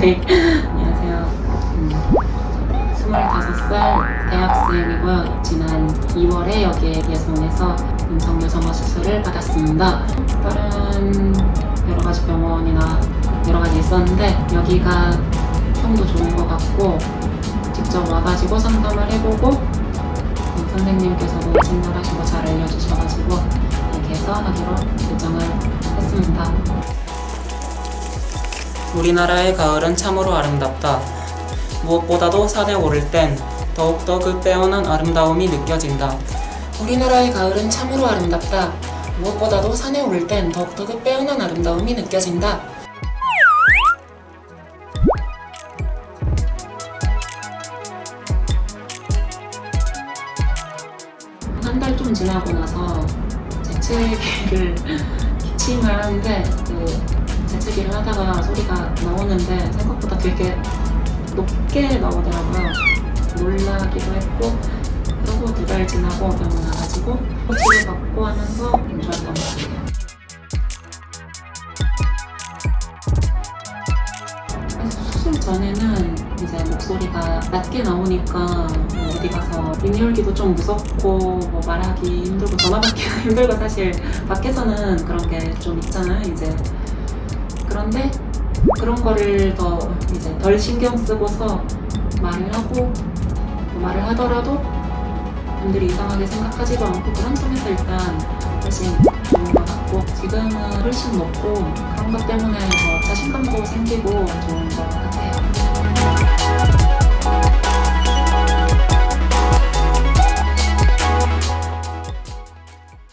네, 안녕하세요. 25살 대학생이고요. 지난 2월에 여기에 예송해서 음성류 점화 수술을 받았습니다. 다른 여러 가지 병원이나 여러 가지 있었는데 여기가 평도 좋은 것 같고 직접 와가지고 상담을 해보고 선생님께서도 친절하시고 잘 알려주셔가지고 이렇게 해서 하기로 결정을 했습니다. 우리나라의 가을은 참으로 아름답다. 무엇보다도 산에 오를 땐 더욱더 그 빼어난 아름다움이 느껴진다. 우리나라의 가을은 참으로 아름답다. 무엇보다도 산에 오를 땐 더욱더 그 빼어난 아름다움이 느껴진다. 한 달 좀 지나고 나서 재채기를 기침을 하는데 재채기를 하다가 소리가 나오는데 생각보다 되게 높게 나오더라고요. 놀라기도 했고 그리고 2달 지나고 병원 와가지고 치료 받고 하면서 좀 좋았던 것 같아요. 수술 전에는 이제 목소리가 낮게 나오니까 어디 가서 입 열기도 좀 무섭고 뭐 말하기 힘들고 전화 받기도 힘들고 사실 밖에서는 그런 게 좀 있잖아요 이제. 그런데 그런 거를 더 이제 덜 신경 쓰고서 말을 하고 말을 하더라도 남들이 이상하게 생각하지도 않고 그런 점에서 일단 훨씬 좋은 것 같고 지금은 훨씬 높고 그런 것 때문에 더 자신감도 생기고 좋은 것 같아요.